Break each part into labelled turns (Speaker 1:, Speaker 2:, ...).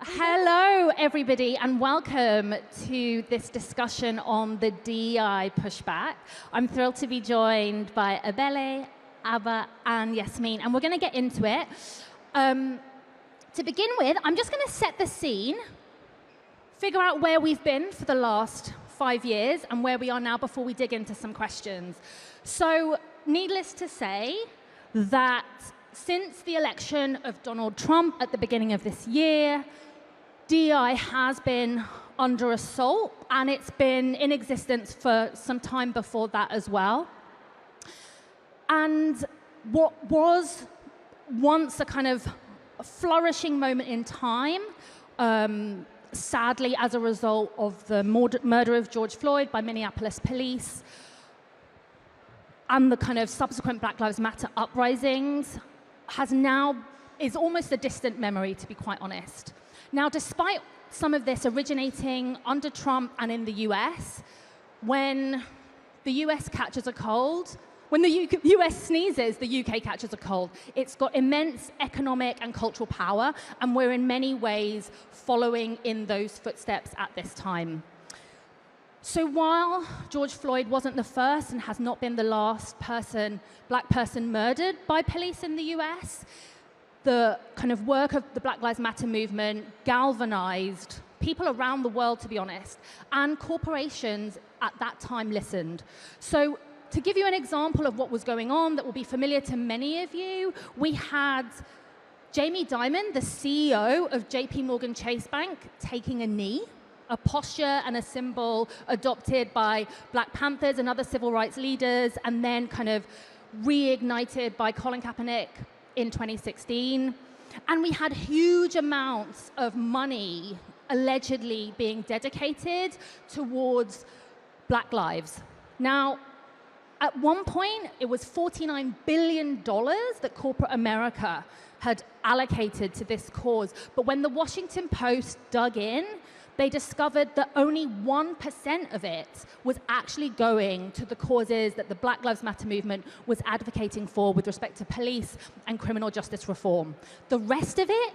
Speaker 1: Hello, everybody, and welcome to this discussion on the DEI pushback. I'm thrilled to be joined by Abele, Abba, and Yasmin, and we're going to get into it. To begin with, I'm just going to set the scene, figure out where we've been for the last 5 years and where we are now before we dig into some questions. So, needless to say that since the election of Donald Trump at the beginning of this year, DEI has been under assault, and it's been in existence for some time before that as well. And what was once a kind of flourishing moment in time, sadly as a result of the murder of George Floyd by Minneapolis police and the kind of subsequent Black Lives Matter uprisings, is almost a distant memory, to be quite honest. Now, despite some of this originating under Trump and in the US, when the US catches a cold, when the US sneezes, the UK catches a cold. It's got immense economic and cultural power, and we're in many ways following in those footsteps at this time. So while George Floyd wasn't the first and has not been the last black person murdered by police in the US, the kind of work of the Black Lives Matter movement galvanized people around the world, to be honest, and corporations at that time listened. So to give you an example of what was going on that will be familiar to many of you, we had Jamie Dimon, the CEO of JP Morgan Chase Bank, taking a knee, a posture and a symbol adopted by Black Panthers and other civil rights leaders, and then kind of reignited by Colin Kaepernick in 2016. And we had huge amounts of money allegedly being dedicated towards Black lives. Now, at one point, it was $49 billion that corporate America had allocated to this cause. But when the Washington Post dug in, they discovered that only 1% of it was actually going to the causes that the Black Lives Matter movement was advocating for with respect to police and criminal justice reform. The rest of it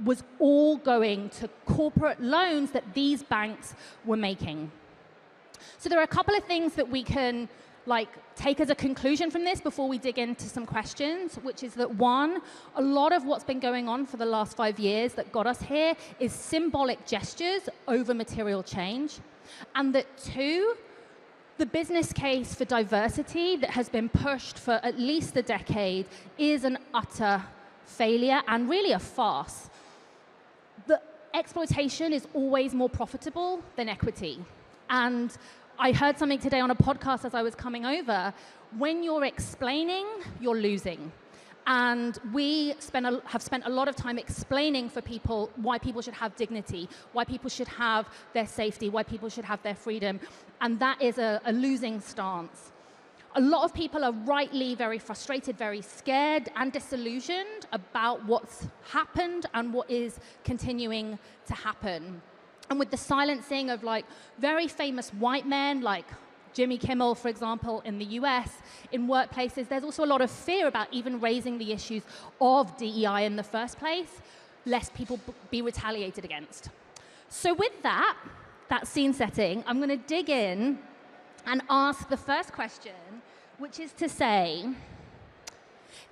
Speaker 1: was all going to corporate loans that these banks were making. So there are a couple of things that we can take as a conclusion from this before we dig into some questions, which is that one, a lot of what's been going on for the last 5 years that got us here is symbolic gestures over material change. And that two, the business case for diversity that has been pushed for at least a decade is an utter failure and really a farce. The exploitation is always more profitable than equity. And I heard something today on a podcast as I was coming over. When you're explaining, you're losing. And we have spent a lot of time explaining for people why people should have dignity, why people should have their safety, why people should have their freedom. And that is a losing stance. A lot of people are rightly very frustrated, very scared and disillusioned about what's happened and what is continuing to happen. And with the silencing of very famous white men like Jimmy Kimmel, for example, in the US, in workplaces, there's also a lot of fear about even raising the issues of DEI in the first place, lest people be retaliated against. So with that scene setting, I'm going to dig in and ask the first question, which is to say,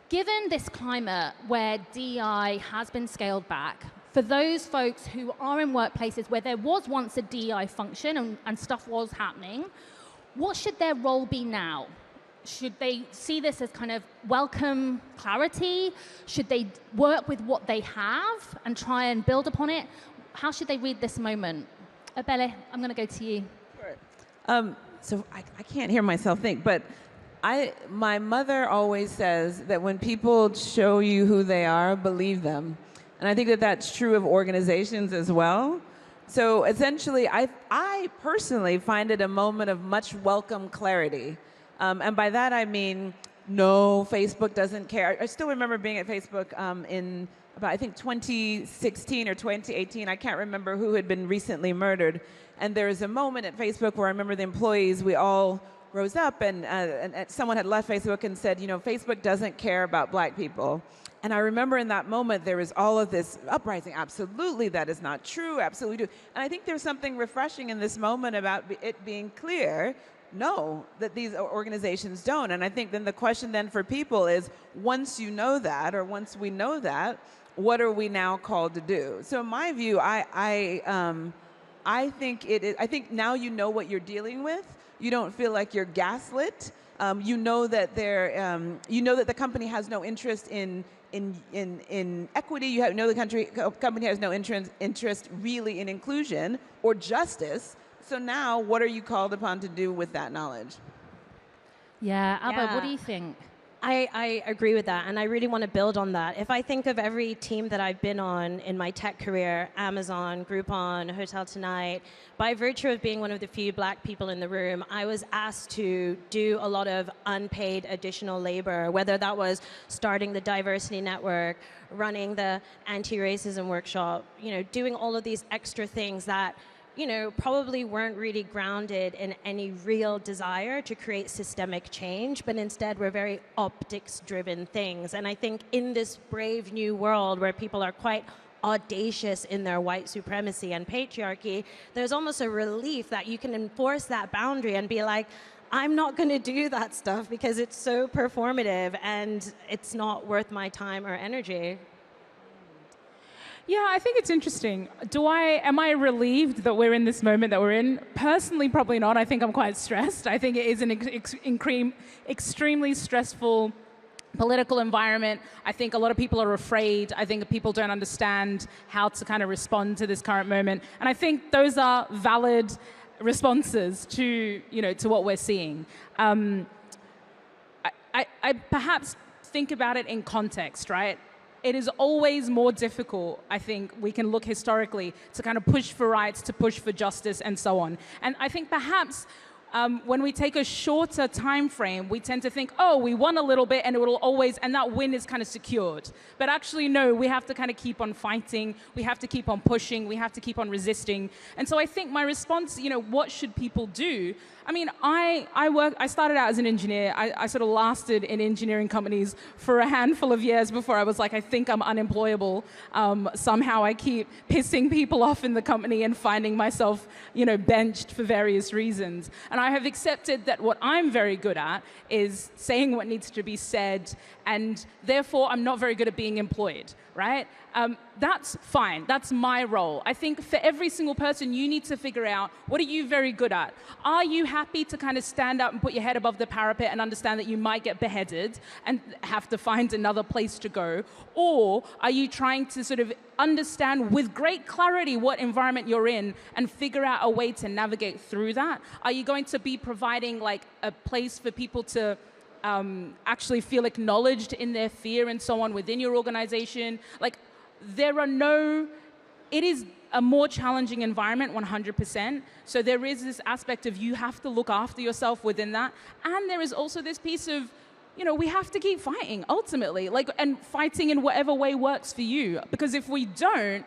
Speaker 1: given this climate where DEI has been scaled back, for those folks who are in workplaces where there was once a DEI function and stuff was happening, what should their role be now? Should they see this as kind of welcome clarity? Should they work with what they have and try and build upon it? How should they read this moment? Abele, I'm going to go to you.
Speaker 2: Sure. So I can't hear myself think, but my mother always says that when people show you who they are, believe them. And I think that that's true of organizations as well. So essentially, I personally find it a moment of much welcome clarity. And by that I mean, no, Facebook doesn't care. I still remember being at Facebook in about, I think, 2016 or 2018. I can't remember who had been recently murdered. And there was a moment at Facebook where I remember the employees, we all rose up, and someone had left Facebook and said, Facebook doesn't care about black people. And I remember in that moment, there was all of this uprising. Absolutely, that is not true. Absolutely do. And I think there's something refreshing in this moment about it being clear, no, that these organizations don't. And I think then the question then for people is, once you know that, or once we know that, what are we now called to do? So in my view, I think I think now you know what you're dealing with. You don't feel like you're gaslit. You know that the company has no interest in equity. You know the company has no interest really in inclusion or justice. So now, what are you called upon to do with that knowledge?
Speaker 1: Yeah, Abba,
Speaker 3: Yeah.
Speaker 1: what do you think?
Speaker 3: I agree with that, and I really want to build on that. If I think of every team that I've been on in my tech career, Amazon, Groupon, Hotel Tonight, by virtue of being one of the few black people in the room, I was asked to do a lot of unpaid additional labor, whether that was starting the diversity network, running the anti-racism workshop, doing all of these extra things that probably weren't really grounded in any real desire to create systemic change, but instead were very optics-driven things. And I think in this brave new world where people are quite audacious in their white supremacy and patriarchy, there's almost a relief that you can enforce that boundary and be like, I'm not going to do that stuff because it's so performative and it's not worth my time or energy.
Speaker 4: Yeah, I think it's interesting. Am I relieved that we're in this moment that we're in? Personally, probably not. I think I'm quite stressed. I think it is an extremely stressful political environment. I think a lot of people are afraid. I think people don't understand how to kind of respond to this current moment. And I think those are valid responses to what we're seeing. I perhaps think about it in context, right? It is always more difficult, I think, we can look historically, to kind of push for rights, to push for justice, and so on. And I think perhaps when we take a shorter time frame, we tend to think, oh, we won a little bit and it will always, and that win is kind of secured. But actually, no, we have to kind of keep on fighting. We have to keep on pushing. We have to keep on resisting. And so I think my response, what should people do? I mean, I started out as an engineer. I sort of lasted in engineering companies for a handful of years before I was like, I think I'm unemployable. Somehow I keep pissing people off in the company and finding myself, benched for various reasons. And I have accepted that what I'm very good at is saying what needs to be said, and therefore I'm not very good at being employed, right? That's fine. That's my role. I think for every single person, you need to figure out, what are you very good at? Are you happy to kind of stand up and put your head above the parapet and understand that you might get beheaded and have to find another place to go? Or are you trying to sort of understand with great clarity what environment you're in and figure out a way to navigate through that? Are you going to be providing like a place for people to actually feel acknowledged in their fear and so on within your organization? Like, it is a more challenging environment, 100%. So there is this aspect of you have to look after yourself within that. And there is also this piece of, we have to keep fighting ultimately, and fighting in whatever way works for you. Because if we don't,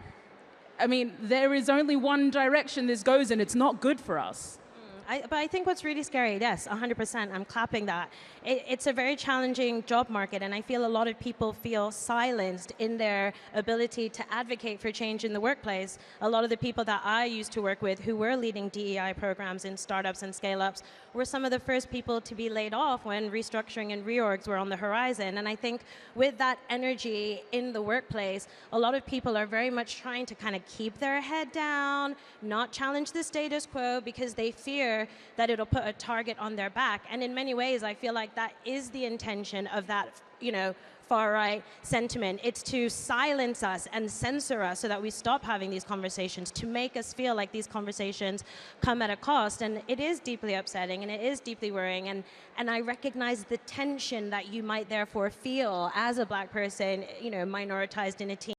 Speaker 4: I mean, there is only one direction this goes, and it's not good for us.
Speaker 3: But I think what's really scary, yes, 100%, I'm clapping that. It's a very challenging job market, and I feel a lot of people feel silenced in their ability to advocate for change in the workplace. A lot of the people that I used to work with who were leading DEI programs in startups and scale-ups were some of the first people to be laid off when restructuring and reorgs were on the horizon. And I think with that energy in the workplace, a lot of people are very much trying to kind of keep their head down, not challenge the status quo, because they fear that it'll put a target on their back. And in many ways, I feel like that is the intention of that, far-right sentiment. It's to silence us and censor us so that we stop having these conversations, to make us feel like these conversations come at a cost. And it is deeply upsetting and it is deeply worrying. And I recognize the tension that you might therefore feel as a black person, minoritized in a team.